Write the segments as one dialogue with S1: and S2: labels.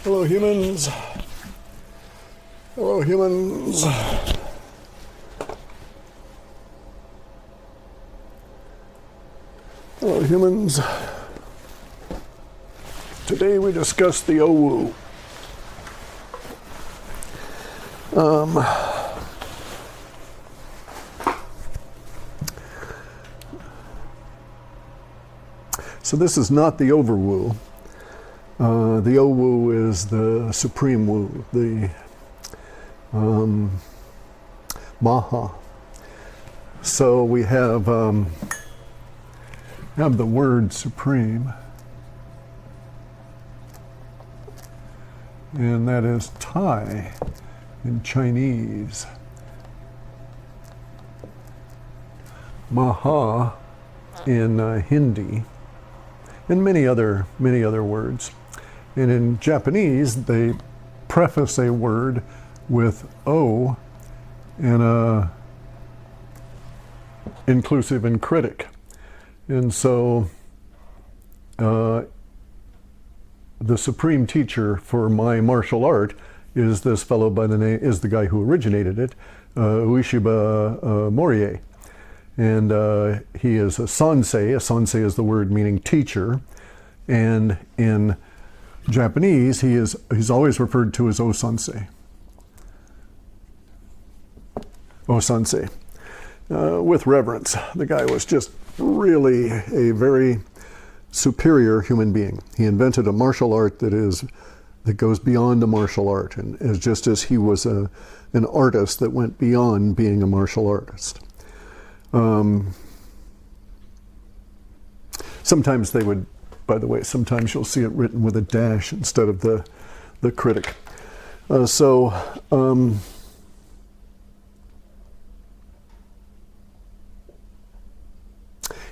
S1: Hello, humans. Hello, humans. Hello, humans. Today we discuss the OWU. So this is not the overwoo. The OWU is the supreme woo, the Maha. So we have the word supreme, and that is Tai in Chinese. Maha in Hindi, and many other words. And in Japanese, they preface a word with O and a inclusive and critic. And so the supreme teacher for my martial art is this fellow by the name, is the guy who originated it, Ueshiba Morrie. And he is a sensei. A sensei is the word meaning teacher. And in Japanese, he's always referred to as O-sensei. O-sensei. With reverence. The guy was just really a very superior human being. He invented a martial art that goes beyond a martial art, and just as he was an artist that went beyond being a martial artist. Sometimes they would, by the way, sometimes you'll see it written with a dash instead of the critic.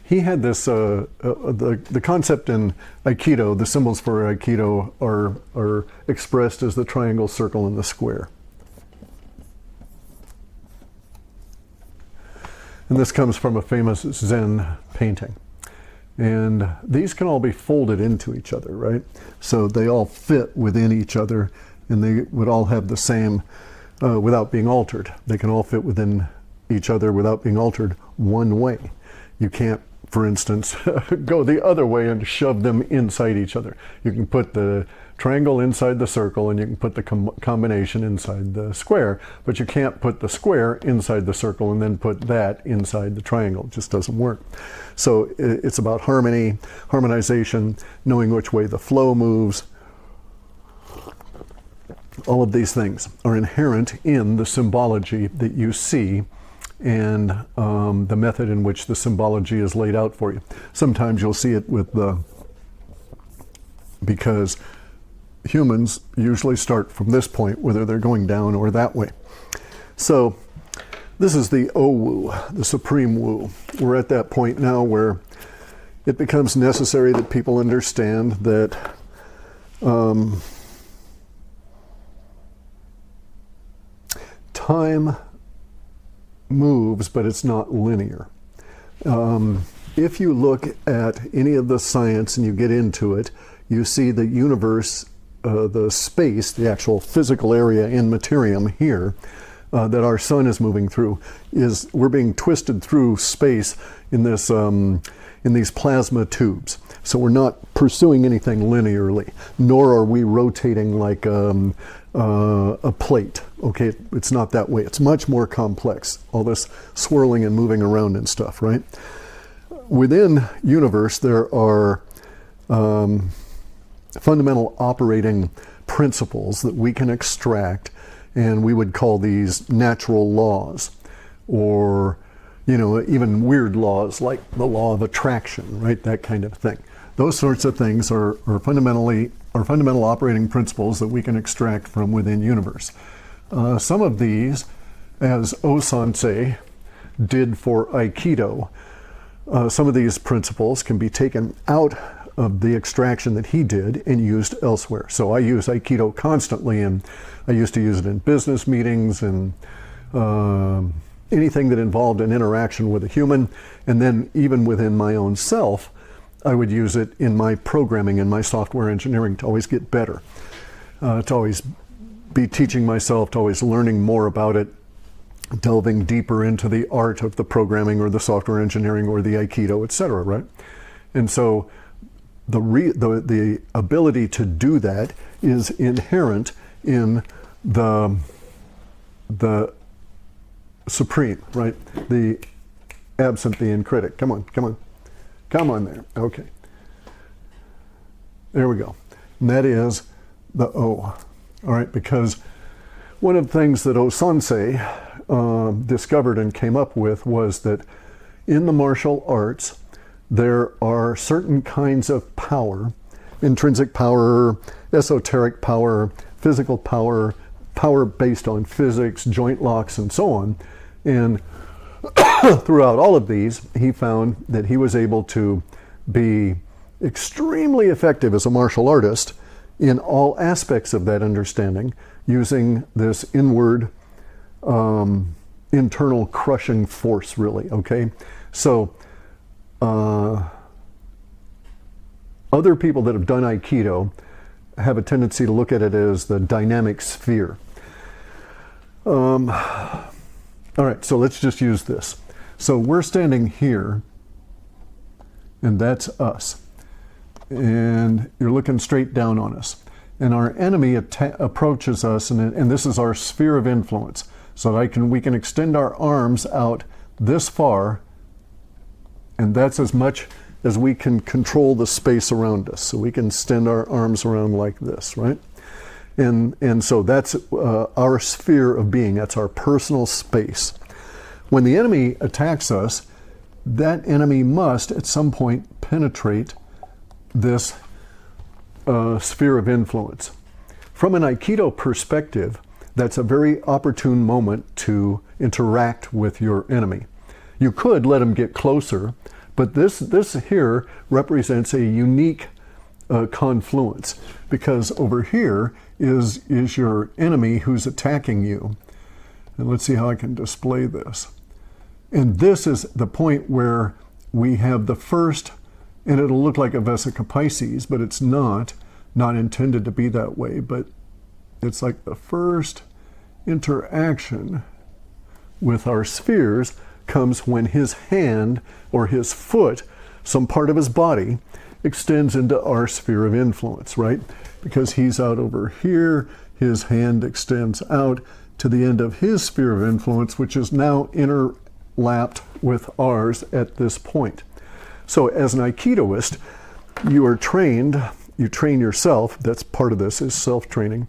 S1: He had this, the concept in Aikido, the symbols for Aikido are expressed as the triangle, circle, and the square. And this comes from a famous Zen painting. And these can all be folded into each other, right? So they all fit within each other, and they would all have the same, without being altered. They can all fit within each other without being altered one way. You can't, for instance, go the other way and shove them inside each other. You can put the triangle inside the circle, and you can put the combination inside the square, but you can't put the square inside the circle and then put that inside the triangle. It just doesn't work. So it's about harmony, harmonization, knowing which way the flow moves. All of these things are inherent in the symbology that you see and the method in which the symbology is laid out for you. Sometimes you'll see it with because humans usually start from this point, whether they're going down or that way. So this is the OWU, the supreme woo. We're at that point now where it becomes necessary that people understand that time moves, but it's not linear. If you look at any of the science and you get into it, you see the universe, the space, the actual physical area in materium here that our sun is moving through, we're being twisted through space in this in these plasma tubes. So we're not pursuing anything linearly, nor are we rotating like a plate. Okay, it's not that way. It's much more complex. All this swirling and moving around and stuff, right? Within universe, there are fundamental operating principles that we can extract, and we would call these natural laws, or even weird laws like the law of attraction, right? That kind of thing. Those sorts of things are fundamental operating principles that we can extract from within universe. Some of these, as O-sensei did for Aikido, some of these principles can be taken out of the extraction that he did and used elsewhere. So I use Aikido constantly, and I used to use it in business meetings and anything that involved an interaction with a human, and then even within my own self, I would use it in my programming and my software engineering to always get better. to always be teaching myself, to always learning more about it, delving deeper into the art of the programming or the software engineering or the Aikido, etc., right? And so the ability to do that is inherent in the supreme, right? The absent the critic. Come on there. Okay. There we go. And that is the O. All right, because one of the things that O-sensei discovered and came up with was that in the martial arts, there are certain kinds of power, intrinsic power, esoteric power, physical power, power based on physics, joint locks, and so on. And throughout all of these, he found that he was able to be extremely effective as a martial artist in all aspects of that understanding using this inward internal crushing force, really, okay? So other people that have done Aikido have a tendency to look at it as the dynamic sphere. All right, so let's just use this. So we're standing here, and that's us. And you're looking straight down on us. And our enemy approaches us, and this is our sphere of influence. So that we can extend our arms out this far, and that's as much as we can control the space around us. So we can extend our arms around like this, right? And so that's our sphere of being. That's our personal space. When the enemy attacks us, that enemy must at some point penetrate this sphere of influence. From an Aikido perspective, that's a very opportune moment to interact with your enemy. You could let him get closer, but this here represents a unique confluence, because over here is your enemy who's attacking you. And let's see how I can display this. And this is the point where we have the first, and it'll look like a Vesica Pisces, but it's not intended to be that way, but it's like the first interaction with our spheres comes when his hand or his foot, some part of his body, extends into our sphere of influence, right? Because he's out over here, his hand extends out to the end of his sphere of influence, which is now interlapped with ours at this point. So as an Aikidoist, you are trained, you train yourself, that's part of this, is self-training,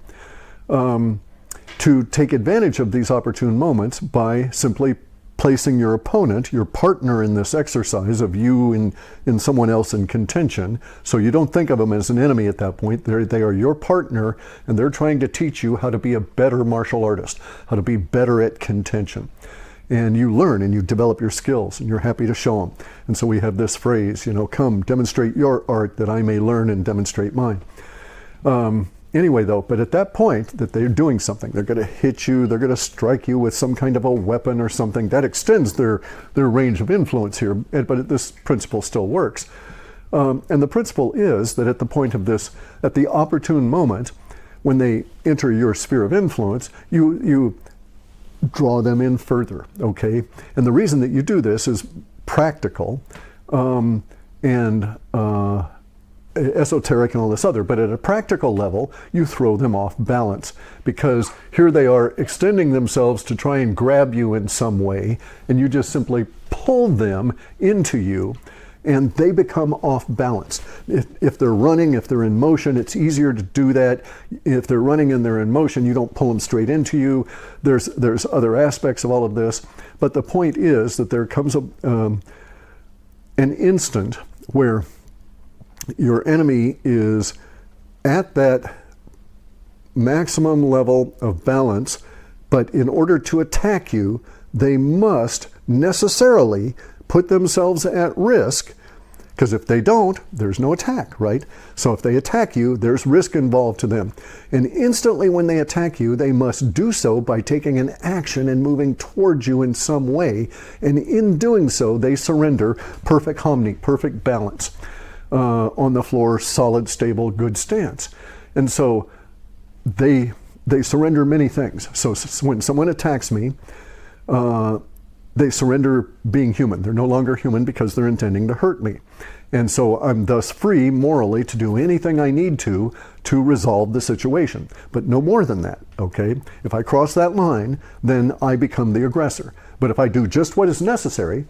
S1: to take advantage of these opportune moments by simply placing your opponent, your partner in this exercise of you in someone else in contention. So you don't think of them as an enemy at that point. They are your partner, and they're trying to teach you how to be a better martial artist, how to be better at contention. And you learn and you develop your skills, and you're happy to show them. And so we have this phrase, come demonstrate your art that I may learn and demonstrate mine. Anyway, though, but at that point that they're doing something, they're going to hit you, they're going to strike you with some kind of a weapon or something, that extends their range of influence here, but this principle still works. And the principle is that at the point of this, at the opportune moment, when they enter your sphere of influence, you draw them in further, okay? And the reason that you do this is practical and esoteric and all this other, but at a practical level, you throw them off balance, because here they are extending themselves to try and grab you in some way, and you just simply pull them into you, and they become off balance. If they're running, if they're in motion, it's easier to do that. If they're running and they're in motion, you don't pull them straight into you. There's other aspects of all of this, but the point is that there comes an instant where your enemy is at that maximum level of balance, but in order to attack you, they must necessarily put themselves at risk, because if they don't, there's no attack, right? So if they attack you, there's risk involved to them. And instantly when they attack you, they must do so by taking an action and moving towards you in some way. And in doing so, they surrender perfect harmony, perfect balance. On the floor, solid, stable, good stance. And so they surrender many things. So when someone attacks me, they surrender being human. They're no longer human because they're intending to hurt me. And so I'm thus free morally to do anything I need to resolve the situation, but no more than that, okay? If I cross that line, then I become the aggressor. But if I do just what is necessary,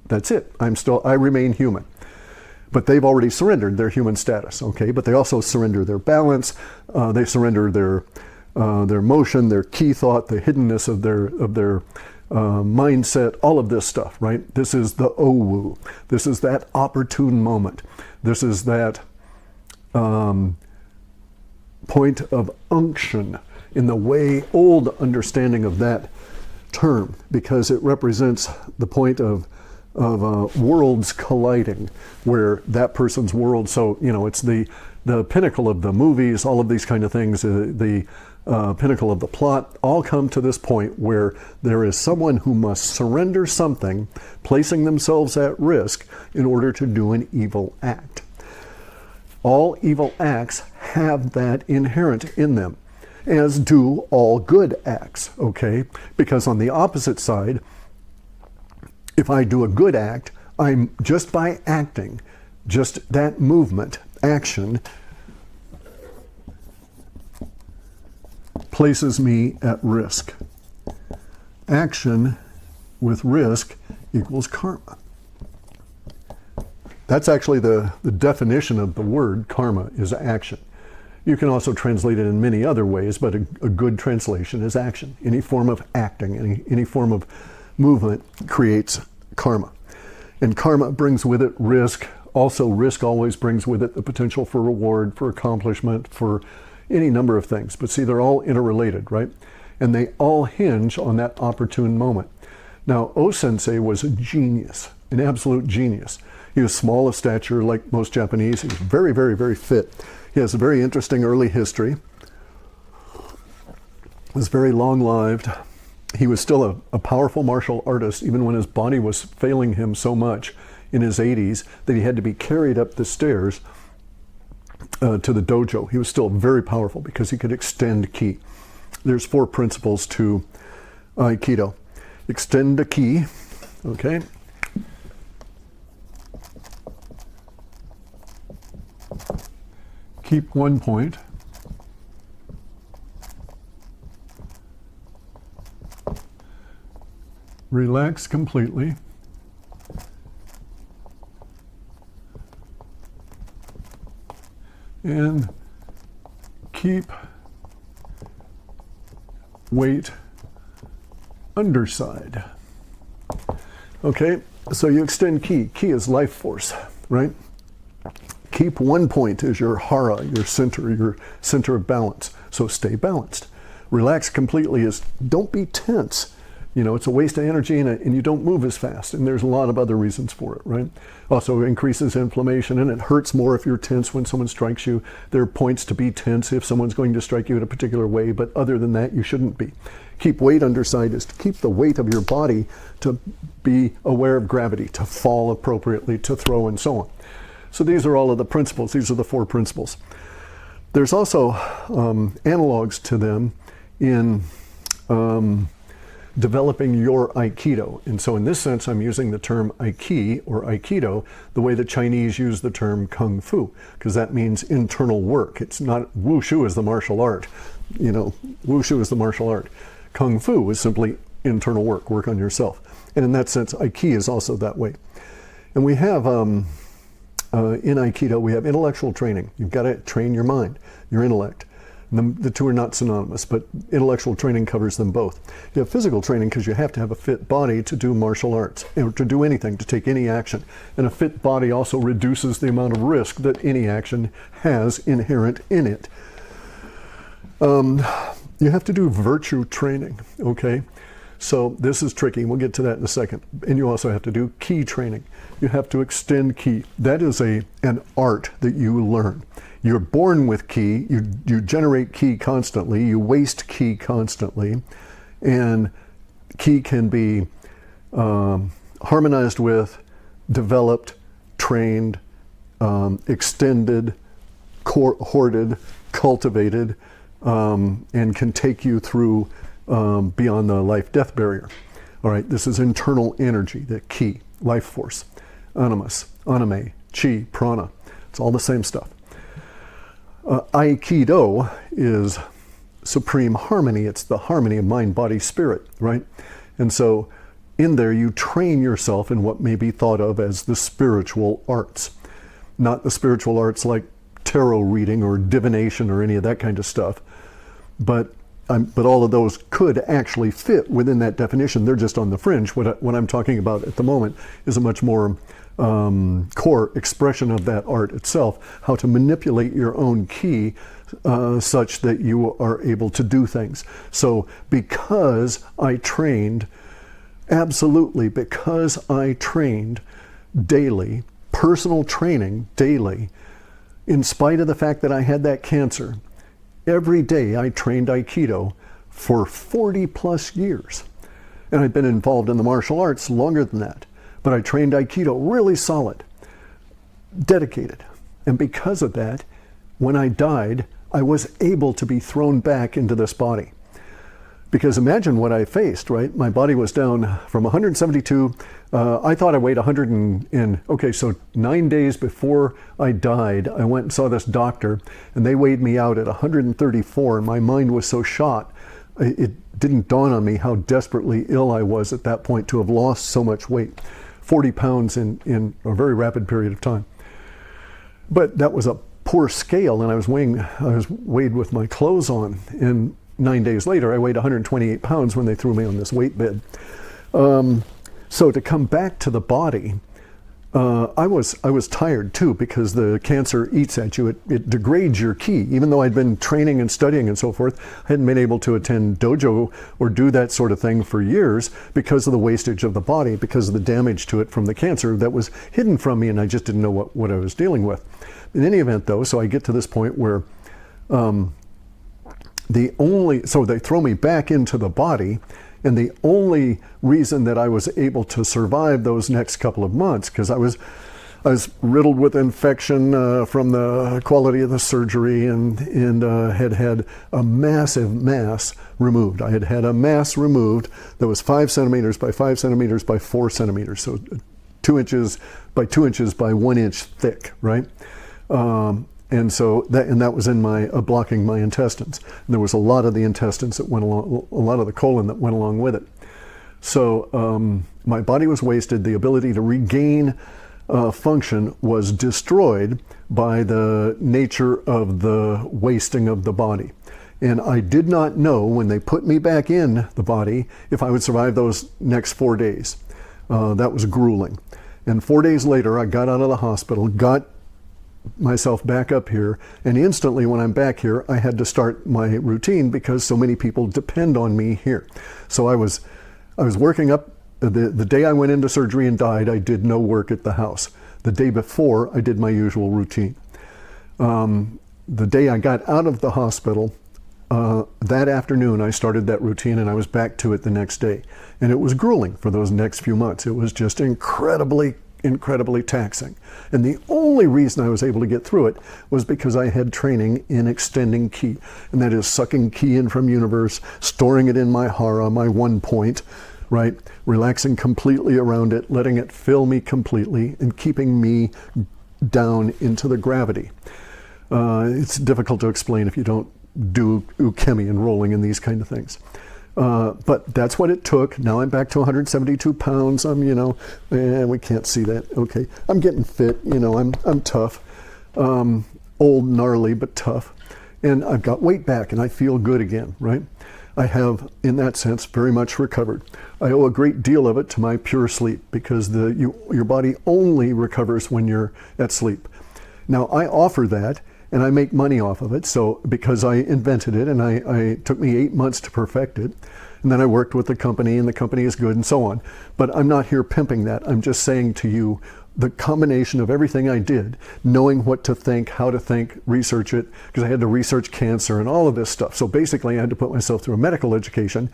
S1: that's it. I remain human. But they've already surrendered their human status, okay? But they also surrender their balance, they surrender their motion, their key thought, the hiddenness of their mindset, all of this stuff, right? This is the owu. This is that opportune moment. This is that point of unction in the way old understanding of that term, because it represents the point of worlds colliding, where that person's world, so, you know, it's the pinnacle of the movies, all of these kind of things, the pinnacle of the plot, all come to this point where there is someone who must surrender something, placing themselves at risk in order to do an evil act. All evil acts have that inherent in them, as do all good acts, okay? Because on the opposite side, if I do a good act, I'm just by acting, just that movement, action, places me at risk. Action with risk equals karma. That's actually the definition of the word karma, is action. You can also translate it in many other ways, but a good translation is action. Any form of acting, any form of movement creates karma. And karma brings with it risk. Also, risk always brings with it the potential for reward, for accomplishment, for any number of things. But see, they're all interrelated, right? And they all hinge on that opportune moment. Now, O-sensei was a genius, an absolute genius. He was small of stature, like most Japanese. He was very, very, very fit. He has a very interesting early history. Was very long-lived. He was still a powerful martial artist, even when his body was failing him so much in his 80s that he had to be carried up the stairs to the dojo. He was still very powerful because he could extend ki. There's 4 principles to Aikido. Extend the ki, okay? Keep one point. Relax completely. And keep weight underside. Okay, so you extend ki. Ki is life force, right? Keep one point as your hara, your center of balance. So stay balanced. Relax completely is don't be tense. You know, it's a waste of energy and you don't move as fast. And there's a lot of other reasons for it, right? Also increases inflammation, and it hurts more if you're tense when someone strikes you. There are points to be tense if someone's going to strike you in a particular way, but other than that, you shouldn't be. Keep weight underside is to keep the weight of your body to be aware of gravity, to fall appropriately, to throw, and so on. So these are all of the principles. These are the 4 principles. There's also analogs to them in developing your Aikido. And so in this sense, I'm using the term Aiki or Aikido the way the Chinese use the term Kung Fu, because that means internal work. It's not, Wushu is the martial art. You know, Wushu is the martial art. Kung Fu is simply internal work, work on yourself. And in that sense, Aiki is also that way. And we have, in Aikido, we have intellectual training. You've got to train your mind, your intellect. The 2 are not synonymous, but intellectual training covers them both. You have physical training because you have to have a fit body to do martial arts, or to do anything, to take any action. And a fit body also reduces the amount of risk that any action has inherent in it. You have to do virtue training, okay? So this is tricky. We'll get to that in a second. And you also have to do ki training. You have to extend ki. That is an art that you learn. You're born with ki. You generate ki constantly. You waste ki constantly. And ki can be harmonized with, developed, trained, extended, hoarded, cultivated, and can take you through beyond the life-death barrier. All right, this is internal energy, the ki, life force, animus, anime, chi, prana. It's all the same stuff. Aikido is supreme harmony. It's the harmony of mind, body, spirit, right? And so in there you train yourself in what may be thought of as the spiritual arts. Not the spiritual arts like tarot reading or divination or any of that kind of stuff, but all of those could actually fit within that definition. They're just on the fringe. What I'm talking about at the moment is a much more core expression of that art itself, how to manipulate your own ki such that you are able to do things. So because I trained, absolutely, because I trained daily, personal training daily, in spite of the fact that I had that cancer, every day I trained Aikido for 40 plus years. And I'd been involved in the martial arts longer than that. But I trained Aikido really solid, dedicated. And because of that, when I died, I was able to be thrown back into this body. Because imagine what I faced, right? My body was down from 172. I thought I weighed 100 okay, so 9 days before I died, I went and saw this doctor, and they weighed me out at 134, and my mind was so shot, it didn't dawn on me how desperately ill I was at that point to have lost so much weight, 40 pounds in a very rapid period of time. But that was a poor scale, and I was weighed with my clothes on, and 9 days later, I weighed 128 pounds when they threw me on this weight bed. So to come back to the body, I was tired too, because the cancer eats at you. It degrades your ki. Even though I'd been training and studying and so forth, I hadn't been able to attend dojo or do that sort of thing for years because of the wastage of the body, because of the damage to it from the cancer that was hidden from me, and I just didn't know what I was dealing with. In any event, though, so I get to this point where so they throw me back into the body, and the only reason that I was able to survive those next couple of months, because I was riddled with infection from the quality of the surgery, and had had a massive mass removed. I had had a mass removed that was 5 centimeters by 5 centimeters by 4 centimeters, so 2 inches by 2 inches by 1 inch thick, right? And so that was in my blocking my intestines. And there was a lot of the intestines that went along, a lot of the colon that went along with it. So my body was wasted. The ability to regain function was destroyed by the nature of the wasting of the body. And I did not know when they put me back in the body if I would survive those next 4 days. That was grueling. And 4 days later, I got out of the hospital, got myself back up here, and instantly when I'm back here, I had to start my routine because so many people depend on me here. So I was working up. The day I went into surgery and died, I did no work at the house. The day before, I did my usual routine. The day I got out of the hospital, that afternoon I started that routine, and I was back to it the next day. And it was grueling for those next few months. It was just incredibly taxing. And the only reason I was able to get through it was because I had training in extending ki. And that is sucking ki in from universe, storing it in my hara, my 1 point, right? Relaxing completely around it, letting it fill me completely, and keeping me down into the gravity. It's difficult to explain if you don't do ukemi and rolling and these kind of things. But that's what it took. Now I'm back to 172 pounds. I'm, we can't see that. Okay. I'm getting fit. I'm tough. Old, gnarly, but tough. And I've got weight back, and I feel good again, right? I have, in that sense, very much recovered. I owe a great deal of it to my pure sleep, because your body only recovers when you're at sleep. Now, I offer that, and I make money off of it. So because I invented it, and it took me 8 months to perfect it, and then I worked with the company, and the company is good, and so on. But I'm not here pimping that. I'm just saying to you the combination of everything I did, knowing what to think, how to think, research it, because I had to research cancer and all of this stuff. So basically I had to put myself through a medical education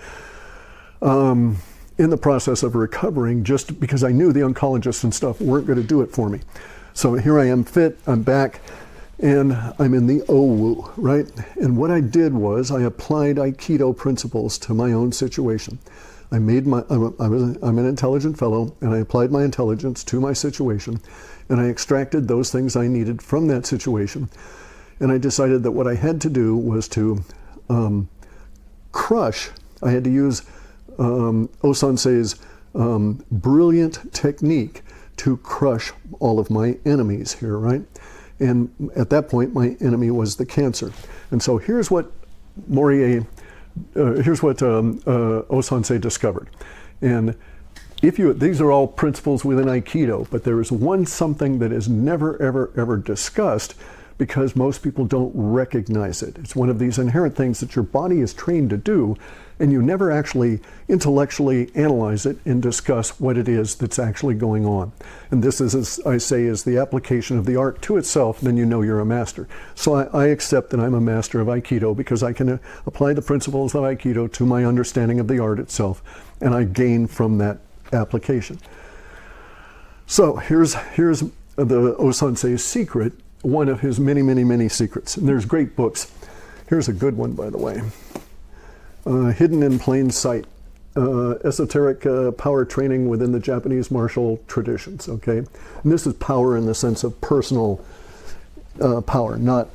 S1: in the process of recovering, just because I knew the oncologists and stuff weren't going to do it for me. So here I am fit, I'm back, and I'm in the Owu, right? And what I did was I applied Aikido principles to my own situation. I'm an intelligent fellow, and I applied my intelligence to my situation, and I extracted those things I needed from that situation. And I decided that what I had to do was to crush. I had to use O-sensei's brilliant technique to crush all of my enemies here, right? And at that point, my enemy was the cancer. And so here's what O-sensei discovered. And these are all principles within Aikido, but there is something that is never, ever, ever discussed because most people don't recognize it. It's one of these inherent things that your body is trained to do, and you never actually intellectually analyze it and discuss what it is that's actually going on. And this is, as I say, is the application of the art to itself, then you know you're a master. So I accept that I'm a master of Aikido because I can apply the principles of Aikido to my understanding of the art itself, and I gain from that application. So here's the O-sensei's secret, one of his many, many, many secrets. And there's great books. Here's a good one, by the way. Hidden in Plain Sight, esoteric power training within the Japanese martial traditions, okay? And this is power in the sense of personal power, not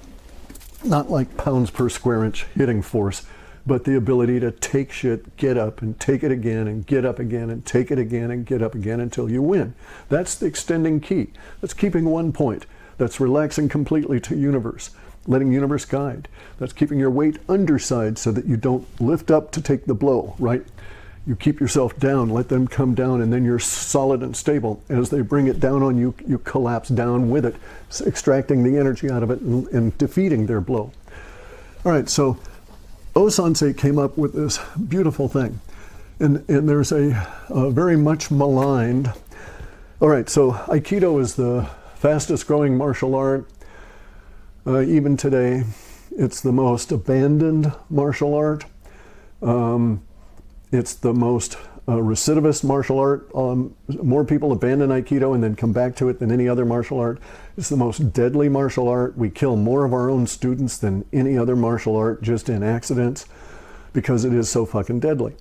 S1: like pounds per square inch hitting force, but the ability to take shit, get up, and take it again, and get up again, and take it again, and get up again until you win. That's the extending key. That's keeping one point. That's relaxing completely to universe, letting universe guide. That's keeping your weight underside so that you don't lift up to take the blow, right? You keep yourself down, let them come down, and then you're solid and stable. As they bring it down on you, you collapse down with it, extracting the energy out of it and defeating their blow. All right, so O-sensei came up with this beautiful thing. And there's a very much maligned, all right, so Aikido is the fastest growing martial art. Even today, it's the most abandoned martial art. It's the most recidivist martial art. More people abandon Aikido and then come back to it than any other martial art. It's the most deadly martial art. We kill more of our own students than any other martial art just in accidents because it is so fucking deadly,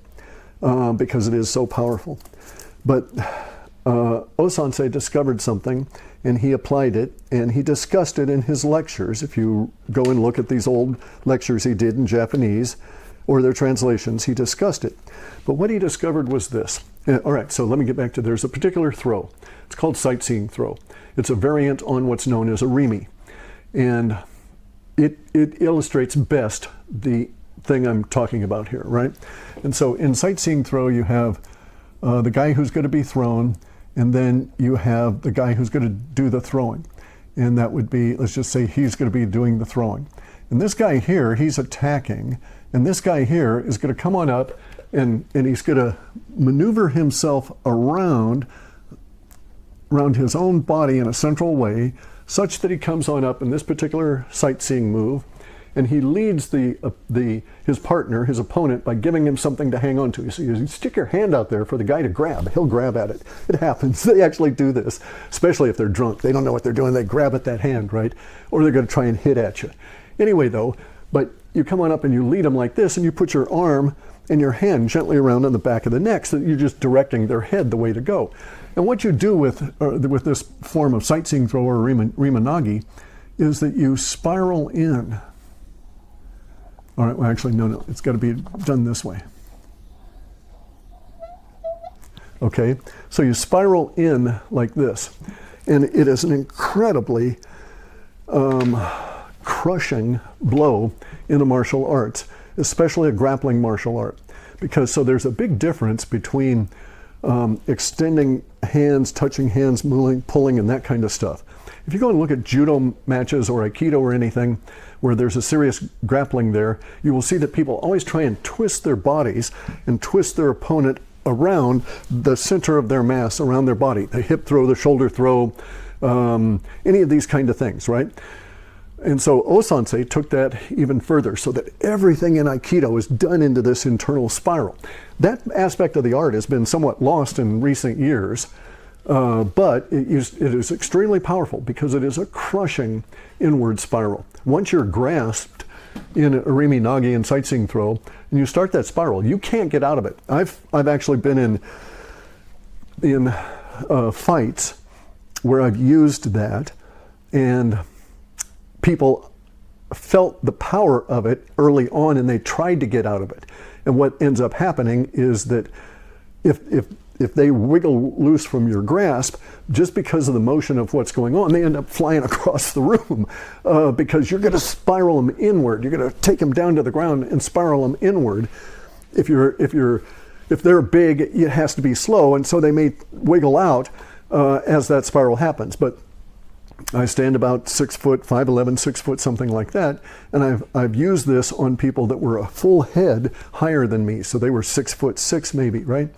S1: because it is so powerful. But O-sensei discovered something, and he applied it, and he discussed it in his lectures. If you go and look at these old lectures he did in Japanese, or their translations, he discussed it. But what he discovered was this. All right, so let me get back to, there's a particular throw. It's called sightseeing throw. It's a variant on what's known as a rimi. And it illustrates best the thing I'm talking about here, right? And so in sightseeing throw, you have the guy who's going to be thrown, and then you have the guy who's going to do the throwing. And that would be, let's just say he's going to be doing the throwing. And this guy here, he's attacking, and this guy here is going to come on up, and he's going to maneuver himself around his own body in a central way, such that he comes on up in this particular sightseeing move, and he leads his partner, his opponent, by giving him something to hang on to. So you stick your hand out there for the guy to grab. He'll grab at it. It happens. They actually do this, especially if they're drunk. They don't know what they're doing. They grab at that hand, right? Or they're going to try and hit at you. Anyway, though, but you come on up and you lead them like this, and you put your arm and your hand gently around on the back of the neck, so that you're just directing their head the way to go. And what you do with this form of sightseeing throw or rimanagi is that you spiral in. All right, well, actually, no, it's got to be done this way. Okay, so you spiral in like this, and it is an incredibly crushing blow in the martial arts, especially a grappling martial art, because so there's a big difference between extending hands, touching hands, moving, pulling, and that kind of stuff. If you go and look at judo matches or aikido or anything where there's a serious grappling there, you will see that people always try and twist their bodies and twist their opponent around the center of their mass, around their body, the hip throw, the shoulder throw, any of these kind of things, right? And so O-sensei took that even further, so that everything in Aikido is done into this internal spiral. That aspect of the art has been somewhat lost in recent years, But it is extremely powerful because it is a crushing inward spiral. Once you're grasped in a Arimi Nagian sightseeing throw, and you start that spiral, you can't get out of it. I've actually been in fights where I've used that, and people felt the power of it early on, and they tried to get out of it. And what ends up happening is that if they wiggle loose from your grasp, just because of the motion of what's going on, they end up flying across the room because you're going to spiral them inward. You're going to take them down to the ground and spiral them inward. If they're big, it has to be slow, and so they may wiggle out as that spiral happens. But I stand about 6 foot, 5'11", 6 foot, something like that, and I've used this on people that were a full head higher than me, so they were 6'6" maybe, right?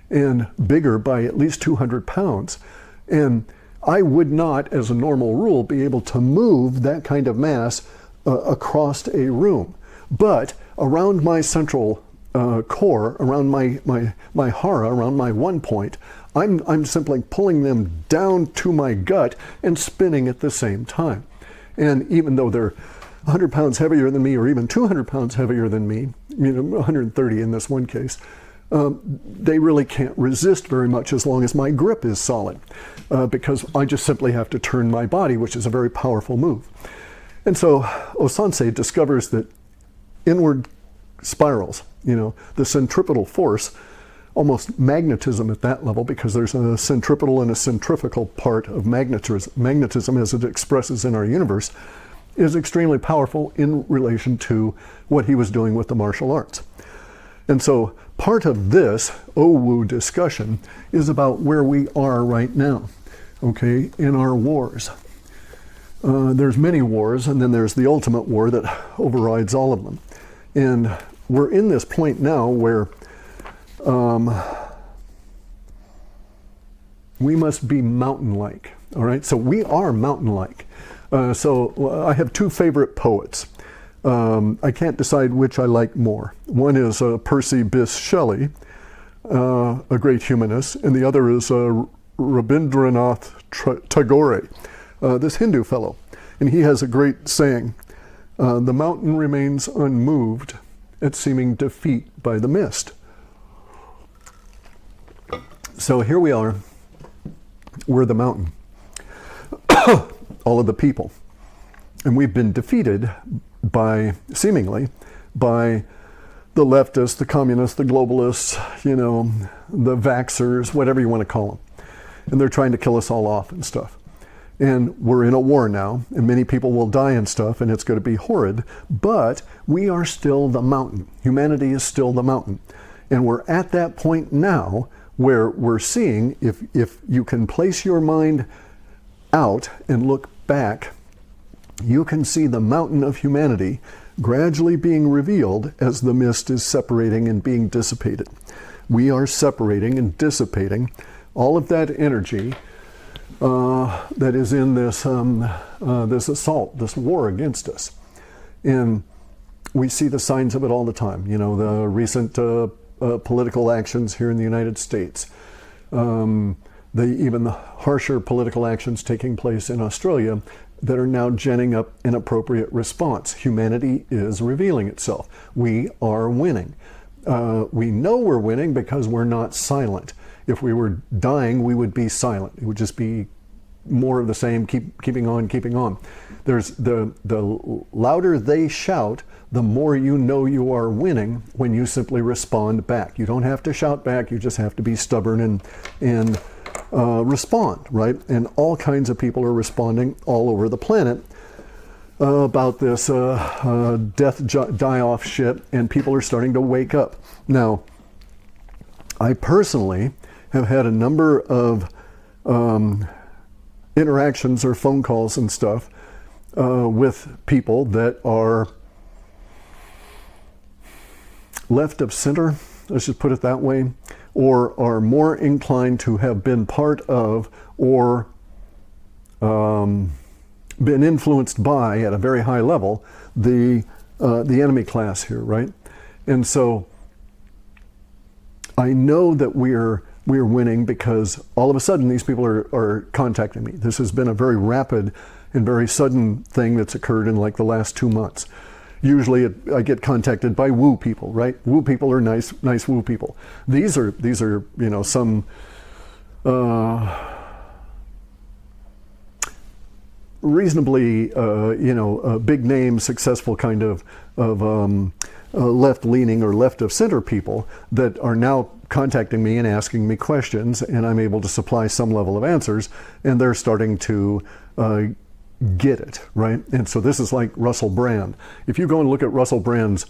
S1: And bigger by at least 200 pounds. And I would not, as a normal rule, be able to move that kind of mass across a room. But around my central core, around my hara, around my one point, I'm simply pulling them down to my gut and spinning at the same time. And even though they're 100 pounds heavier than me, or even 200 pounds heavier than me, 130 in this one case, they really can't resist very much as long as my grip is solid, because I just simply have to turn my body, which is a very powerful move. And so Osansei discovers that inward spirals, the centripetal force, almost magnetism at that level, because there's a centripetal and a centrifugal part of magnetism as it expresses in our universe, is extremely powerful in relation to what he was doing with the martial arts. And so part of this Owu discussion is about where we are right now, okay, in our wars. There's many wars, and then there's the ultimate war that overrides all of them. And we're in this point now where we must be mountain-like, all right? So we are mountain-like. So I have two favorite poets. I can't decide which I like more. One is Percy Bysshe Shelley, a great humanist, and the other is Rabindranath Tagore, this Hindu fellow. And he has a great saying, the mountain remains unmoved at seeming defeat by the mist. So here we are, we're the mountain, all of the people. And we've been defeated seemingly by the leftists, the communists, the globalists, the vaxxers, whatever you want to call them. And they're trying to kill us all off and stuff. And we're in a war now, and many people will die and stuff, and it's going to be horrid, but we are still the mountain. Humanity is still the mountain. And we're at that point now where we're seeing, if you can place your mind out and look back, you can see the mountain of humanity gradually being revealed as the mist is separating and being dissipated. We are separating and dissipating all of that energy that is in this assault, this war against us. And we see the signs of it all the time. The recent political actions here in the United States, even the harsher political actions taking place in Australia that are now genning up an appropriate response. Humanity is revealing itself. We are winning. We know we're winning because we're not silent. If we were dying, we would be silent. It would just be more of the same, keeping on, keeping on. There's the louder they shout, the more you know you are winning when you simply respond back. You don't have to shout back, you just have to be stubborn and respond, right? And all kinds of people are responding all over the planet about this death die-off shit, and people are starting to wake up. Now, I personally have had a number of interactions or phone calls and stuff with people that are left of center, let's just put it that way, or are more inclined to have been part of or been influenced by, at a very high level, the enemy class here, right? And so I know that we're we are winning because all of a sudden these people are contacting me. This has been a very rapid and very sudden thing that's occurred in like the last 2 months. Usually I get contacted by woo people, right? Woo people are nice woo people. These are you know, some reasonably you know, big name, successful kind of left-leaning or left-of-center people that are now contacting me and asking me questions, and I'm able to supply some level of answers, and they're starting to get it, right? And so this is like Russell Brand. If you go and look at Russell Brand's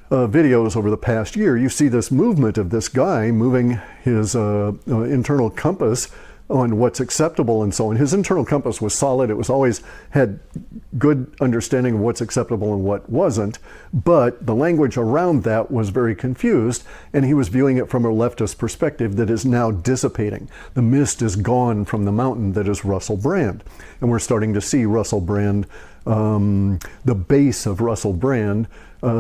S1: videos over the past year, you see this movement of this guy moving his internal compass on what's acceptable and so on. His internal compass was solid. It was always had good understanding of what's acceptable and what wasn't, but the language around that was very confused, and he was viewing it from a leftist perspective that is now dissipating. The mist is gone from the mountain that is Russell Brand, and we're starting to see Russell Brand, the base of Russell Brand,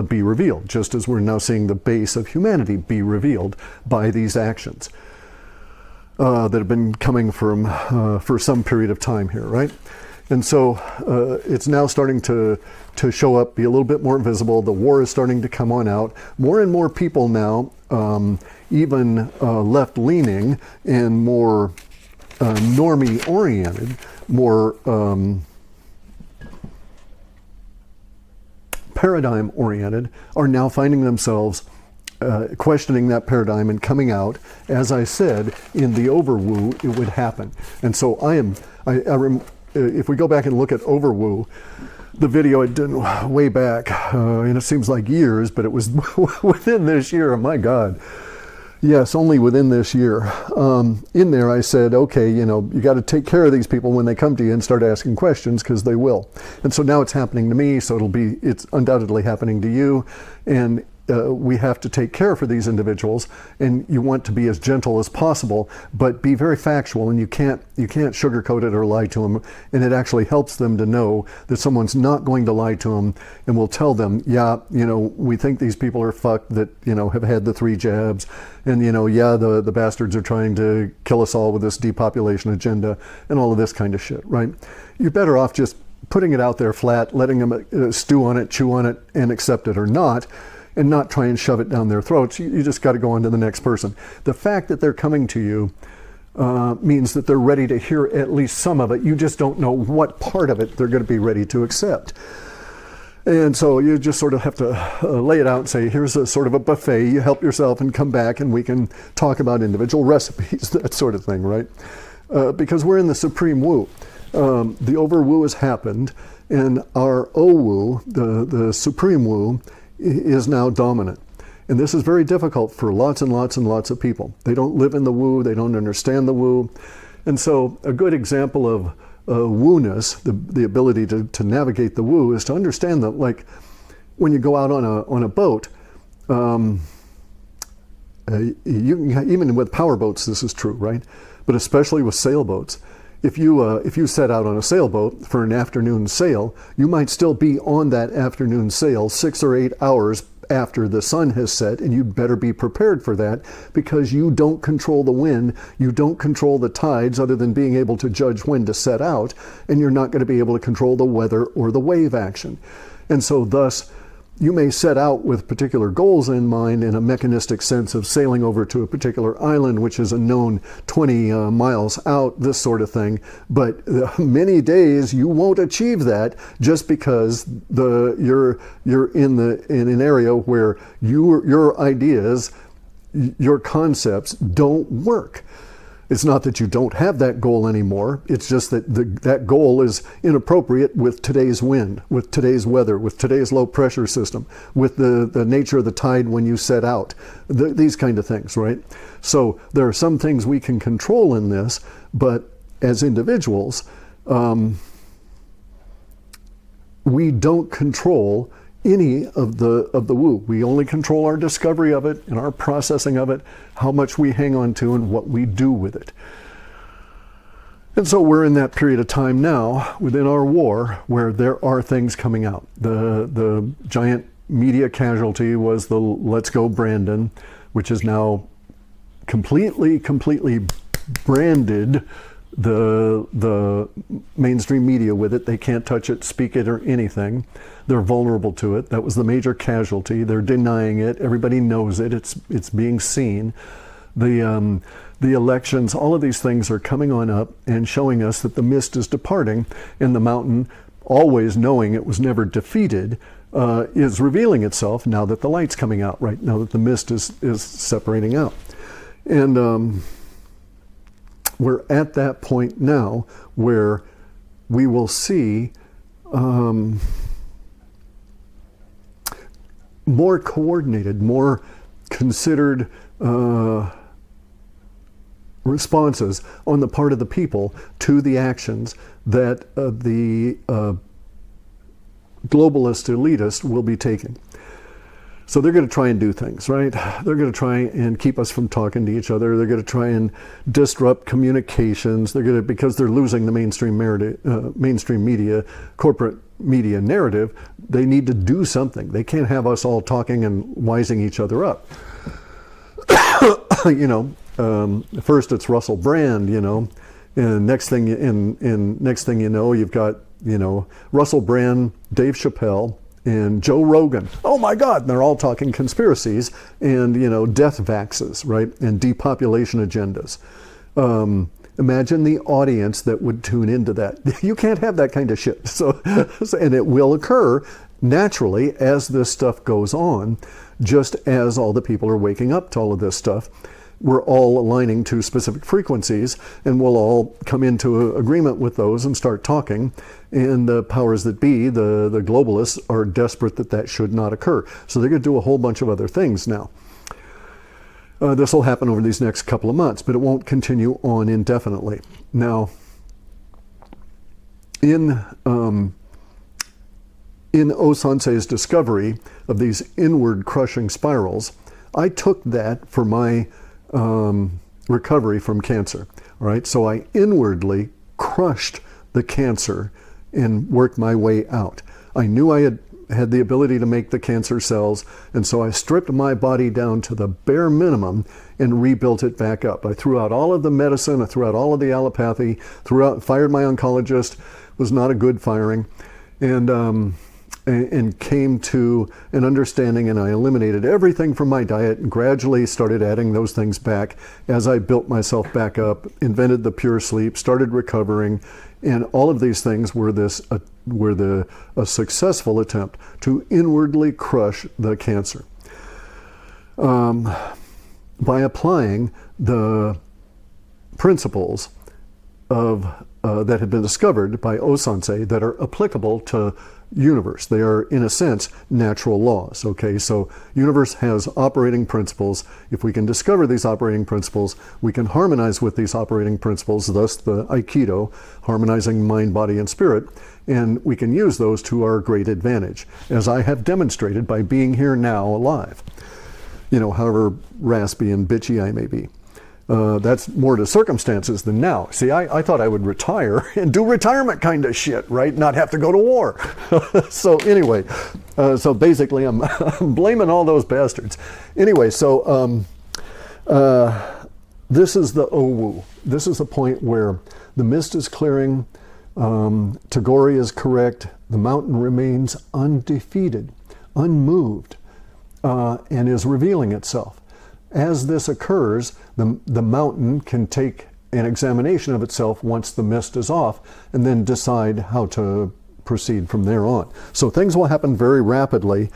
S1: be revealed, just as we're now seeing the base of humanity be revealed by these actions that have been coming from for some period of time here, right? And so it's now starting to show up, be a little bit more visible. The war is starting to come on out. More and more people now, even left-leaning and more normie-oriented, more paradigm-oriented, are now finding themselves questioning that paradigm and coming out. As I said, in the overwoo, it would happen. And so if we go back and look at overwoo, the video I did way back, and it seems like years, but it was within this year. Oh my God. Yes, only within this year. In there I said, okay, you know, you got to take care of these people when they come to you and start asking questions, because they will. And so now it's happening to me, so it's undoubtedly happening to you. And we have to take care for these individuals, and you want to be as gentle as possible, but be very factual, and you can't sugarcoat it or lie to them. And it actually helps them to know that someone's not going to lie to them and will tell them, yeah, you know, we think these people are fucked that, you know, have had the 3 jabs, and, you know, yeah, the bastards are trying to kill us all with this depopulation agenda and all of this kind of shit, right? You're better off just putting it out there flat, letting them stew on it, chew on it, and accept it or not, and not try and shove it down their throats. You just got to go on to the next person. The fact that they're coming to you means that they're ready to hear at least some of it. You just don't know what part of it they're going to be ready to accept. And so you just sort of have to lay it out and say, here's a sort of a buffet. You help yourself and come back and we can talk about individual recipes, that sort of thing, right? Because we're in the supreme woo. The overwoo has happened, and our o-woo, the supreme woo, is now dominant. And this is very difficult for lots and lots and lots of people. They don't live in the woo, they don't understand the woo. And so a good example of woo-ness, the ability to navigate the woo, is to understand that, like, when you go out on a boat, you can, even with power boats this is true, right? But especially with sailboats. If you set out on a sailboat for an afternoon sail, you might still be on that afternoon sail 6 or 8 hours after the sun has set, and you'd better be prepared for that, because you don't control the wind, you don't control the tides other than being able to judge when to set out, and you're not going to be able to control the weather or the wave action. And so thus, you may set out with particular goals in mind in a mechanistic sense of sailing over to a particular island, which is a known 20 miles out, this sort of thing. But many days you won't achieve that, just because you're in an area where your ideas, your concepts don't work. It's not that you don't have that goal anymore. It's just that that goal is inappropriate with today's wind, with today's weather, with today's low pressure system, with the nature of the tide when you set out, these kind of things, right? So there are some things we can control in this, but as individuals, we don't control any of the woo. We only control our discovery of it and our processing of it, how much we hang on to, and what we do with it. And so we're in that period of time now within our war where there are things coming out. The giant media casualty was the "Let's Go Brandon," which is now completely branded the mainstream media with it. They can't touch it, speak it, or anything. They're vulnerable to it. That was the major casualty. They're denying it. Everybody knows it. It's being seen. The elections, all of these things are coming on up and showing us that the mist is departing, and the mountain, always knowing it was never defeated, is revealing itself now that the light's coming out, right? Now that the mist is separating out. And we're at that point now where we will see more coordinated, more considered responses on the part of the people to the actions that the globalist elitist will be taking. So they're going to try and do things, right? They're going to try and keep us from talking to each other. They're going to try and disrupt communications. They're going to, because they're losing the mainstream media, corporate media narrative, they need to do something. They can't have us all talking and wising each other up. First it's Russell Brand, and next thing you know, you've got, Russell Brand, Dave Chappelle, and Joe Rogan. Oh my God, and they're all talking conspiracies and, death vaxes, right? And depopulation agendas. Imagine the audience that would tune into that. You can't have that kind of shit. So, and it will occur naturally as this stuff goes on, just as all the people are waking up to all of this stuff. We're all aligning to specific frequencies, and we'll all come into agreement with those and start talking. And the powers that be, the globalists, are desperate that should not occur. So they're going to do a whole bunch of other things now. This will happen over these next couple of months, but it won't continue on indefinitely. Now, in Osansei's discovery of these inward crushing spirals, I took that for my recovery from cancer. All right, so I inwardly crushed the cancer and worked my way out. I knew I had the ability to make the cancer cells, and so I stripped my body down to the bare minimum and rebuilt it back up. I threw out all of the medicine, I threw out all of the allopathy, fired my oncologist. It was not a good firing, and came to an understanding, and I eliminated everything from my diet and gradually started adding those things back as I built myself back up, invented the pure sleep, started recovering, and all of these things were a successful attempt to inwardly crush the cancer. By applying the principles of that have been discovered by Osansei that are applicable to universe. They are, in a sense, natural laws. Okay, so universe has operating principles. If we can discover these operating principles, we can harmonize with these operating principles, thus the Aikido, harmonizing mind, body, and spirit, and we can use those to our great advantage, as I have demonstrated by being here now alive. However raspy and bitchy I may be. That's more to circumstances than now. See, I thought I would retire and do retirement kind of shit, right? Not have to go to war. So anyway, so basically I'm blaming all those bastards. Anyway, so this is the Owu. This is the point where the mist is clearing, Tagore is correct, the mountain remains undefeated, unmoved, and is revealing itself. As this occurs, the mountain can take an examination of itself once the mist is off and then decide how to proceed from there on. So things will happen very rapidly,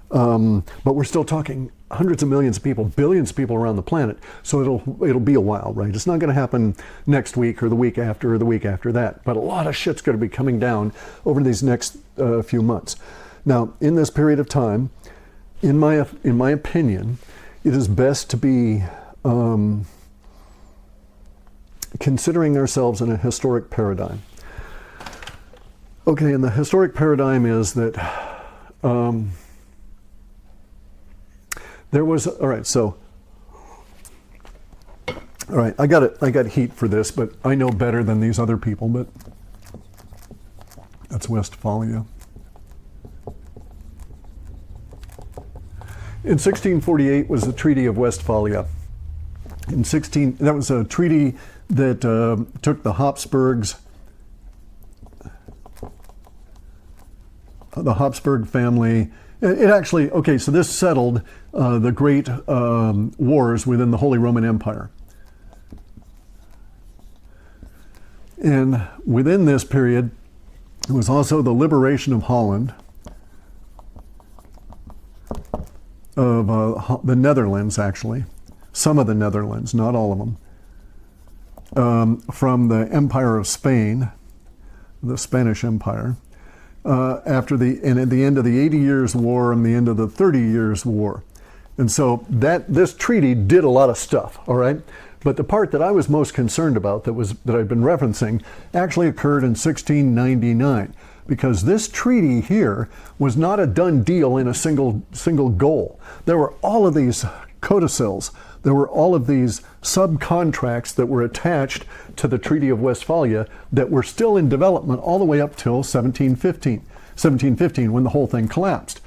S1: but we're still talking hundreds of millions of people, billions of people around the planet, so it'll be a while, right? It's not going to happen next week or the week after or the week after that, but a lot of shit's going to be coming down over these next few months. Now, in this period of time, in my opinion, it is best to be considering ourselves in a historic paradigm. Okay, and the historic paradigm is that there was, all right, I got heat for this, but I know better than these other people, but that's Westphalia. In 1648 was the Treaty of Westphalia. that was a treaty that took the Habsburg family. It actually, okay, so this settled the great wars within the Holy Roman Empire. And within this period, it was also the liberation of Holland, of the Netherlands, actually. Some of the Netherlands, not all of them, from the Empire of Spain, the Spanish Empire, and at the end of the 80 Years' War and the end of the 30 Years' War. And so this treaty did a lot of stuff, all right? But the part that I was most concerned about that I've been referencing actually occurred in 1699, because this treaty here was not a done deal in a single goal. There were all of these codicils. There were all of these subcontracts that were attached to the Treaty of Westphalia that were still in development all the way up till 1715, when the whole thing collapsed,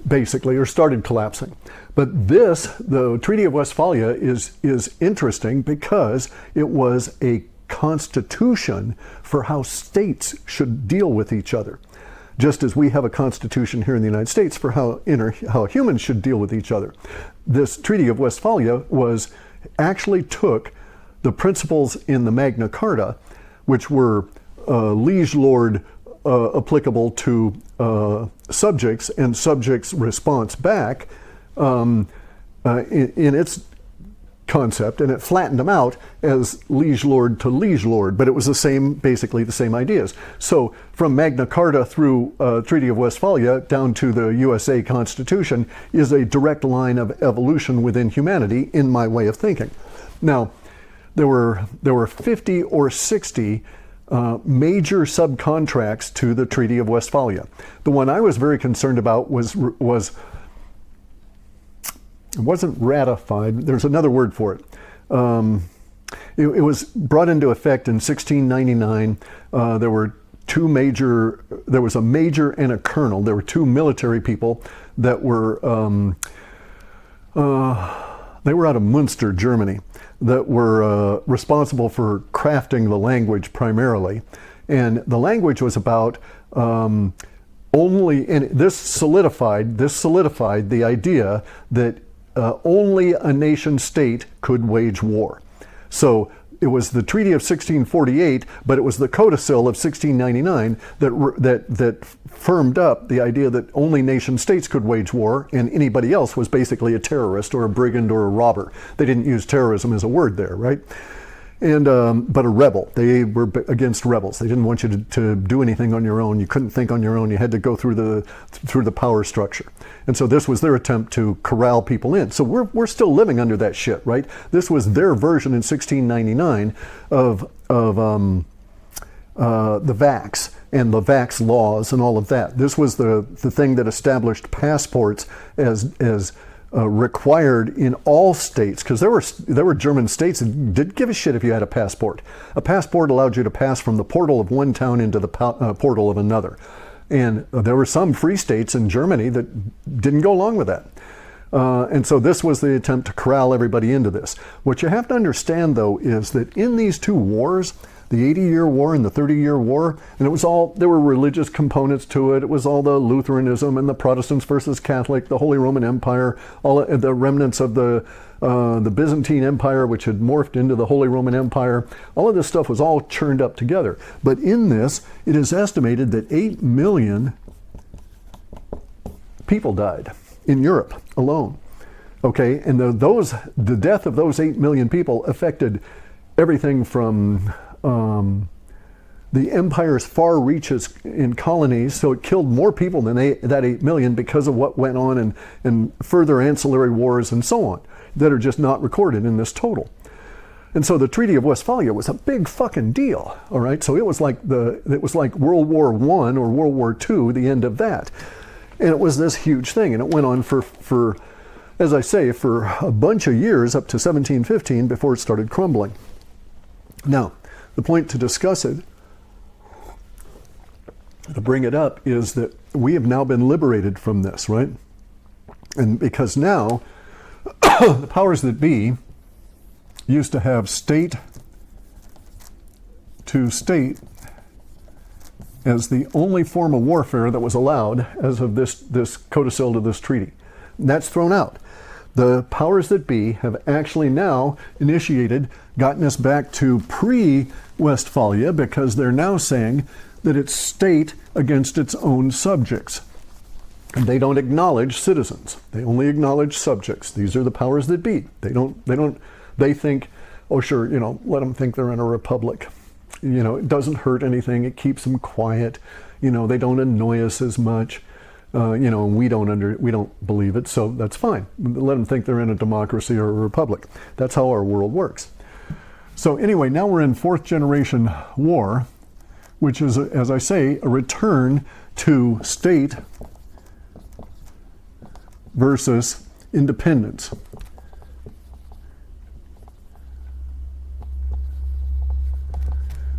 S1: basically, or started collapsing. But the Treaty of Westphalia is interesting because it was a constitution for how states should deal with each other. Just as we have a constitution here in the United States for how humans should deal with each other. This Treaty of Westphalia actually took the principles in the Magna Carta, which were liege lord applicable to subjects and subjects' response back in its concept, and it flattened them out as liege lord to liege lord, but it was basically the same ideas. So from Magna Carta through Treaty of Westphalia down to the USA Constitution is a direct line of evolution within humanity, in my way of thinking. Now, there were 50 or 60 major subcontracts to the Treaty of Westphalia. The one I was very concerned about it wasn't ratified. There's another word for it. It was brought into effect in 1699. There was a major and a colonel. There were two military people that were, they were out of Munster, Germany, that were responsible for crafting the language primarily. And the language was about and this solidified the idea that only a nation state could wage war. So it was the Treaty of 1648, but it was the Codicil of 1699 that firmed up the idea that only nation states could wage war, and anybody else was basically a terrorist or a brigand or a robber. They didn't use terrorism as a word there, right? And but a rebel. They were against rebels. They didn't want you to do anything on your own. You couldn't think on your own. You had to go through the power structure. And so this was their attempt to corral people in. So we're still living under that shit, right? This was their version in 1699 of the Vax and the Vax laws and all of that. This was the thing that established passports as required in all states, because there were German states that didn't give a shit if you had a passport. A passport allowed you to pass from the portal of one town into the portal of another. And there were some free states in Germany that didn't go along with that. And so this was the attempt to corral everybody into this. What you have to understand, though, is that in these two wars, the 80-year war and the 30-year war, and there were religious components to it. It was all the Lutheranism and the Protestants versus Catholic, the Holy Roman Empire, all the remnants of the Byzantine Empire, which had morphed into the Holy Roman Empire. All of this stuff was all churned up together. But in this, it is estimated that 8 million people died in Europe alone. Okay, and the death of those 8 million people affected everything from the empire's far reaches in colonies, so it killed more people than that 8 million because of what went on and further ancillary wars and so on that are just not recorded in this total. And so the Treaty of Westphalia was a big fucking deal, all right? So it was like World War I or World War II, the end of that. And it was this huge thing, and it went on for as I say, for a bunch of years up to 1715 before it started crumbling. Now, the point to discuss it, to bring it up, is that we have now been liberated from this, right? And because now the powers that be used to have state to state as the only form of warfare that was allowed as of this codicil to this treaty. And that's thrown out. The powers that be have actually now initiated, gotten us back to pre-Westphalia, because they're now saying that it's state against its own subjects. And they don't acknowledge citizens. They only acknowledge subjects. These are the powers that be. They think, oh sure, let them think they're in a republic. It doesn't hurt anything. It keeps them quiet. They don't annoy us as much. We don't believe it, so that's fine. Let them think they're in a democracy or a republic. That's how our world works. So anyway, now we're in fourth generation war, which is, as I say, a return to state versus independence.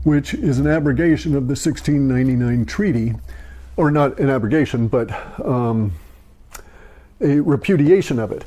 S1: Which is an abrogation of the 1699 treaty, or not an abrogation, but a repudiation of it.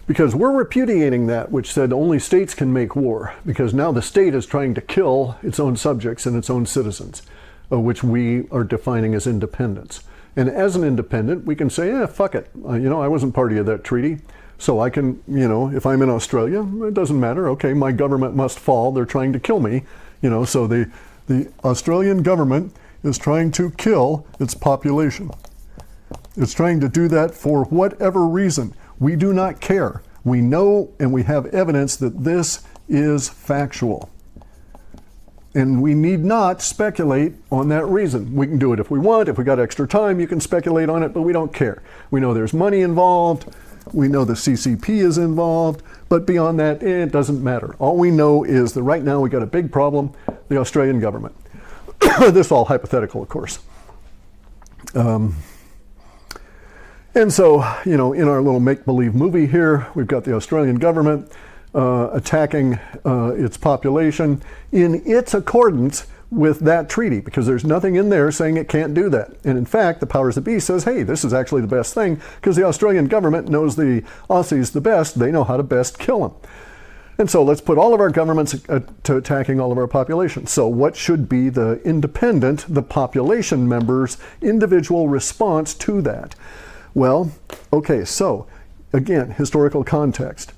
S1: Because we're repudiating that which said only states can make war, because now the state is trying to kill its own subjects and its own citizens, which we are defining as independence. And as an independent, we can say, fuck it. I wasn't party of that treaty, so I can, if I'm in Australia, it doesn't matter. Okay, my government must fall. They're trying to kill me. So the Australian government is trying to kill its population. It's trying to do that for whatever reason. We do not care. We know and we have evidence that this is factual. And we need not speculate on that reason. We can do it if we want. If we got extra time, you can speculate on it, but we don't care. We know there's money involved. We know the CCP is involved. But beyond that, it doesn't matter. All we know is that right now we got a big problem, the Australian government. This is all hypothetical, of course. And so, in our little make-believe movie here, we've got the Australian government attacking its population in its accordance with that treaty, because there's nothing in there saying it can't do that. And in fact, the powers that be says, hey, this is actually the best thing, because the Australian government knows the Aussies the best. They know how to best kill them. And so let's put all of our governments to attacking all of our population. So what should be the population members' individual response to that? Well, okay, so again, historical context.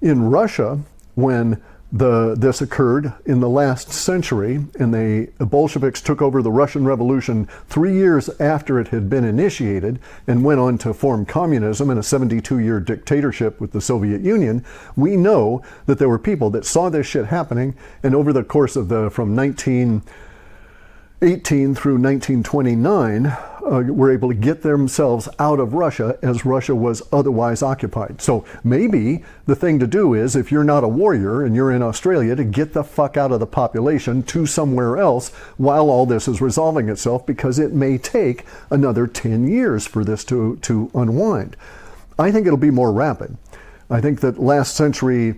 S1: In Russia, when this occurred in the last century, and the Bolsheviks took over the Russian Revolution 3 years after it had been initiated and went on to form communism and a 72-year dictatorship with the Soviet Union, we know that there were people that saw this shit happening, and over the course of from 1918 through 1929, were able to get themselves out of Russia as Russia was otherwise occupied. So maybe the thing to do is, if you're not a warrior and you're in Australia, to get the fuck out of the population to somewhere else while all this is resolving itself, because it may take another 10 years for this to unwind. I think it'll be more rapid. I think that last century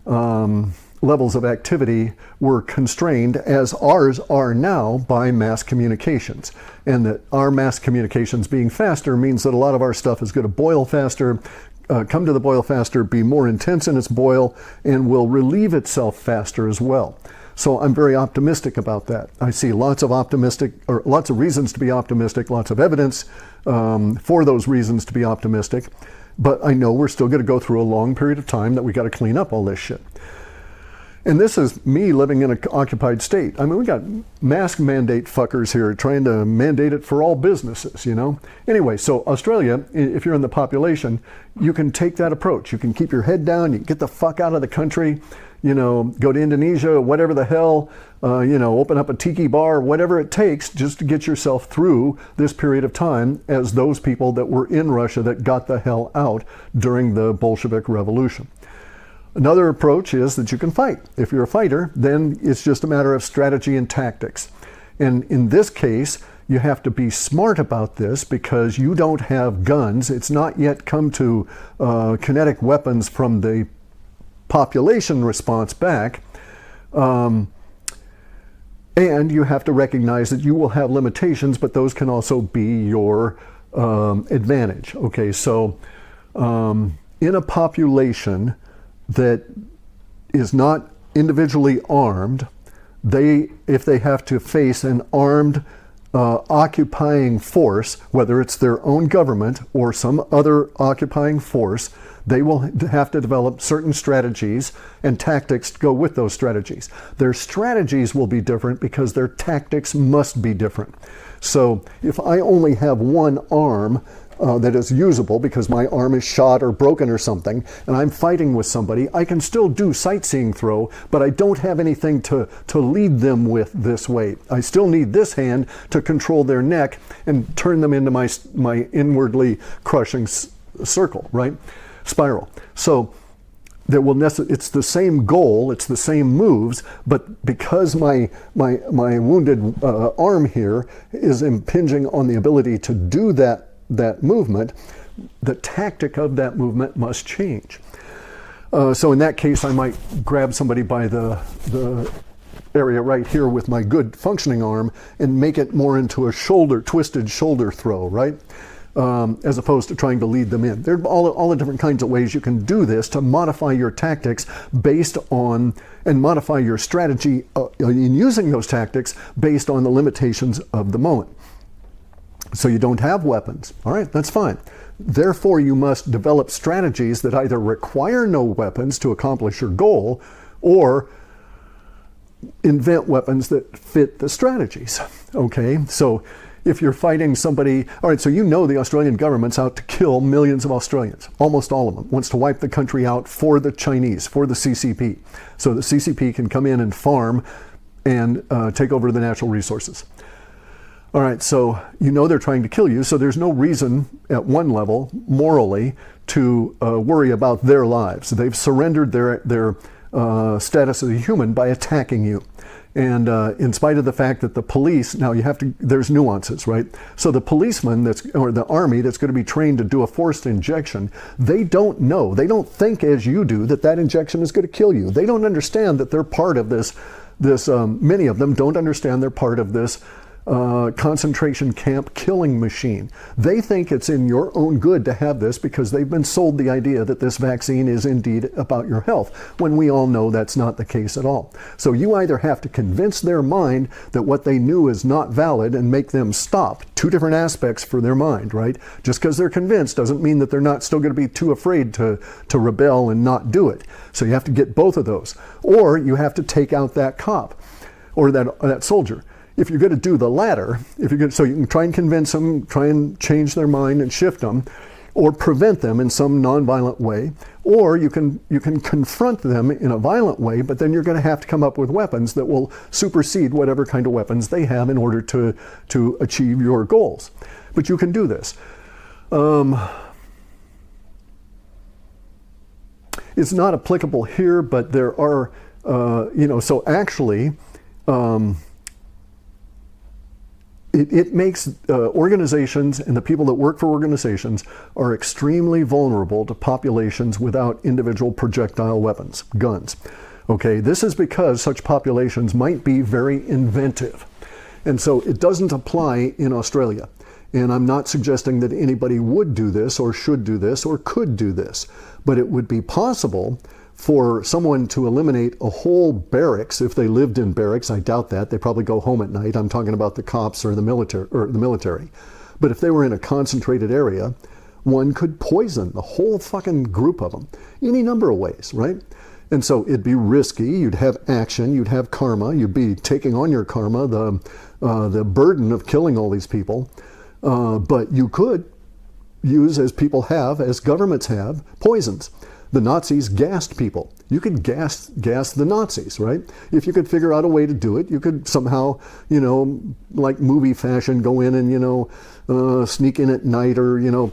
S1: levels of activity were constrained, as ours are now, by mass communications. And that our mass communications being faster means that a lot of our stuff is going to boil faster, come to the boil faster, be more intense in its boil, and will relieve itself faster as well. So I'm very optimistic about that. I see lots of reasons to be optimistic, lots of evidence for those reasons to be optimistic. But I know we're still going to go through a long period of time that we got to clean up all this shit. And this is me living in an occupied state. I mean, we got mask mandate fuckers here trying to mandate it for all businesses, Anyway, so Australia, if you're in the population, you can take that approach. You can keep your head down, you can get the fuck out of the country, go to Indonesia, whatever the hell, open up a tiki bar, whatever it takes just to get yourself through this period of time as those people that were in Russia that got the hell out during the Bolshevik Revolution. Another approach is that you can fight. If you're a fighter, then it's just a matter of strategy and tactics. And in this case, you have to be smart about this because you don't have guns. It's not yet come to kinetic weapons from the population response back. And you have to recognize that you will have limitations, but those can also be your advantage. Okay, so in a population that is not individually armed, if they have to face an armed occupying force, whether it's their own government or some other occupying force, they will have to develop certain strategies and tactics to go with those strategies. Their strategies will be different because their tactics must be different. So if I only have one arm that is usable because my arm is shot or broken or something, and I'm fighting with somebody, I can still do sightseeing throw, but I don't have anything to lead them with this way. I still need this hand to control their neck and turn them into my inwardly crushing circle, right? Spiral. So there will it's the same goal, it's the same moves, but because my wounded arm here is impinging on the ability to do that movement, the tactic of that movement must change. So in that case, I might grab somebody by the area right here with my good functioning arm and make it more into a twisted shoulder throw, right? As opposed to trying to lead them in. There are all the different kinds of ways you can do this to modify your tactics based on, and modify your strategy in using those tactics based on the limitations of the moment. So you don't have weapons. All right, that's fine. Therefore, you must develop strategies that either require no weapons to accomplish your goal, or invent weapons that fit the strategies. Okay, so if you're fighting somebody, all right, so you know the Australian government's out to kill millions of Australians, almost all of them, wants to wipe the country out for the Chinese, for the CCP. So the CCP can come in and farm and take over the natural resources. All right, so you know they're trying to kill you, so there's no reason at one level, morally, to worry about their lives. They've surrendered their status as a human by attacking you. And in spite of the fact that the police, now there's nuances, right? So the policeman or the army that's going to be trained to do a forced injection, they don't know, they don't think as you do that injection is going to kill you. They don't understand that they're part of this many of them don't understand they're part of this concentration camp killing machine. They think it's in your own good to have this because they've been sold the idea that this vaccine is indeed about your health, when we all know that's not the case at all. So you either have to convince their mind that what they knew is not valid and make them stop. Two different aspects for their mind, right? Just because they're convinced doesn't mean that they're not still going to be too afraid to rebel and not do it. So you have to get both of those. Or you have to take out that cop or that soldier. If you're going to do the latter, so you can try and convince them, try and change their mind and shift them, or prevent them in some nonviolent way, or you can confront them in a violent way, but then you're going to have to come up with weapons that will supersede whatever kind of weapons they have in order to achieve your goals. But you can do this. It's not applicable here, but there are, so actually, it makes organizations and the people that work for organizations are extremely vulnerable to populations without individual projectile weapons, guns. Okay, this is because such populations might be very inventive. And so it doesn't apply in Australia. And I'm not suggesting that anybody would do this or should do this or could do this, but it would be possible for someone to eliminate a whole barracks. If they lived in barracks, I doubt that. They probably go home at night. I'm talking about the cops or the military. But if they were in a concentrated area, one could poison the whole fucking group of them any number of ways, right? And so it'd be risky. You'd have action. You'd have karma. You'd be taking on your karma, the burden of killing all these people. But you could use, as people have, as governments have, poisons. The Nazis gassed people. You could gas the Nazis, right? If you could figure out a way to do it, you could somehow, like movie fashion, go in and, sneak in at night, or,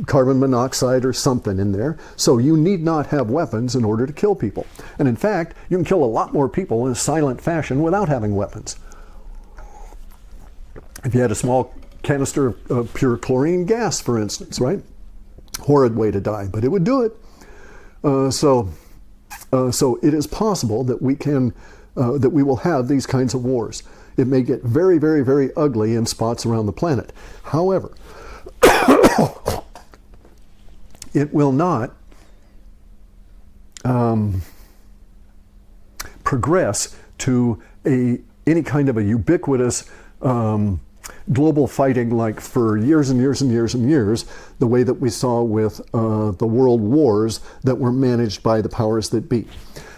S1: carbon monoxide or something in there. So you need not have weapons in order to kill people. And in fact, you can kill a lot more people in a silent fashion without having weapons. If you had a small canister of pure chlorine gas, for instance, right? Horrid way to die, but it would do it. So it is possible that we will have these kinds of wars. It may get very, very, very ugly in spots around the planet. However, it will not progress to any kind of a ubiquitous global fighting like for years and years and years and years, the way that we saw with the world wars that were managed by the powers that be.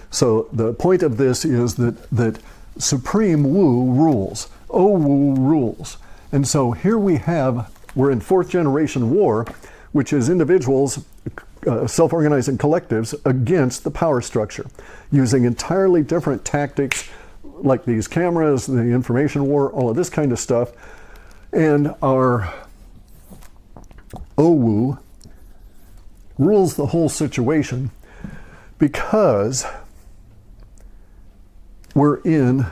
S1: So the point of this is that Supreme Wu rules, Owu rules. And so here we're in fourth generation war, which is individuals, self-organizing collectives against the power structure, using entirely different tactics like these cameras, the information war, all of this kind of stuff. And our Owu rules the whole situation because we're in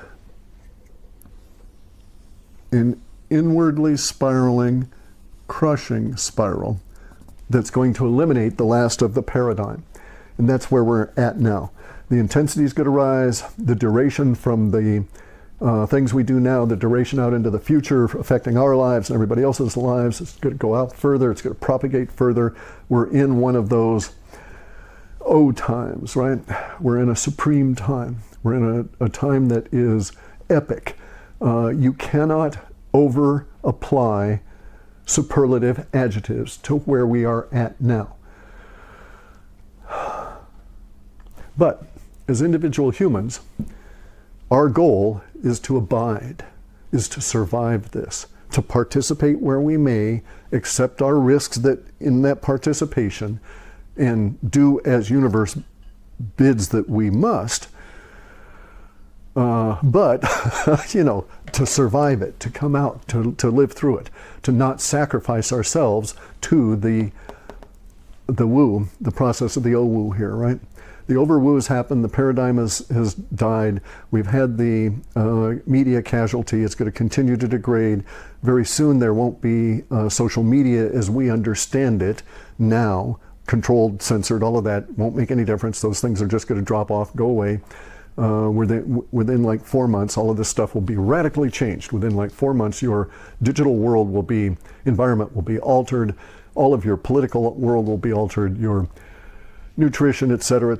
S1: an inwardly spiraling, crushing spiral that's going to eliminate the last of the paradigm. And that's where we're at now. The intensity is going to rise, the duration from the things we do now, the duration out into the future affecting our lives and everybody else's lives, it's going to go out further, it's going to propagate further. We're in one of those O times, right? We're in a supreme time. We're in a time that is epic. You cannot over-apply superlative adjectives to where we are at now. But as individual humans, our goal is to abide, is to survive this, to participate where we may, accept our risks that in that participation, and do as universe bids that we must, but to survive it, to come out, to live through it, to not sacrifice ourselves to the Wu, the process of the O-Wu here, right? The over-Wu has happened, the paradigm has died, we've had the media casualty, it's going to continue to degrade. Very soon there won't be social media as we understand it now, controlled, censored, all of that won't make any difference. Those things are just going to drop off, go away. Within like 4 months, all of this stuff will be radically changed. Within like 4 months, your digital world environment will be altered, all of your political world will be altered, your nutrition, et cetera,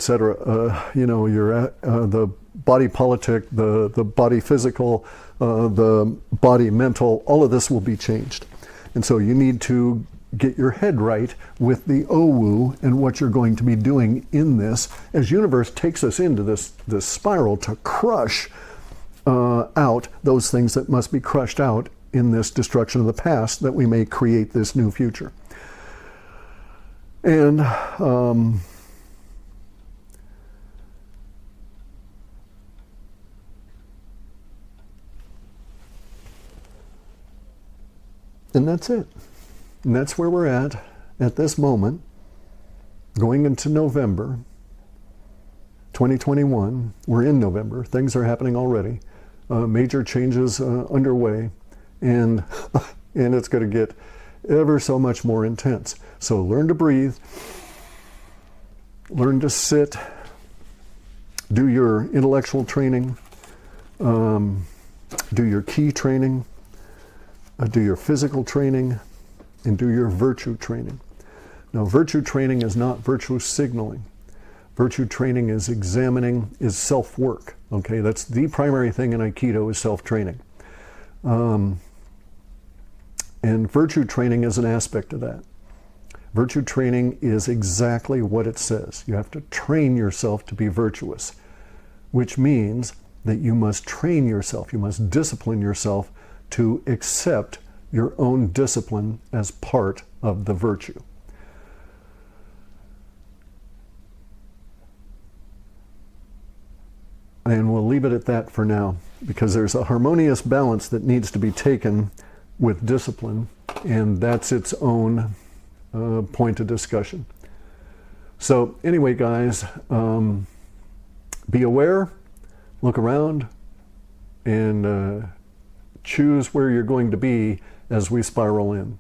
S1: your the body politic, the body physical, the body mental, all of this will be changed. And so you need to get your head right with the Owu and what you're going to be doing in this as universe takes us into this spiral to crush out those things that must be crushed out in this destruction of the past that we may create this new future. And that's it. And that's where we're at this moment, going into November 2021. We're in November. Things are happening already. Major changes underway. And it's going to get ever so much more intense. So learn to breathe. Learn to sit. Do your intellectual training. Do your key training. Do your physical training. And do your virtue training. Now, virtue training is not virtue signaling. Virtue training is is self-work. Okay, that's the primary thing in Aikido is self-training. And virtue training is an aspect of that. Virtue training is exactly what it says. You have to train yourself to be virtuous, which means that you must train yourself, you must discipline yourself to accept your own discipline as part of the virtue. And we'll leave it at that for now, because there's a harmonious balance that needs to be taken with discipline, and that's its own point of discussion. So anyway, guys, be aware, look around, and choose where you're going to be as we spiral in.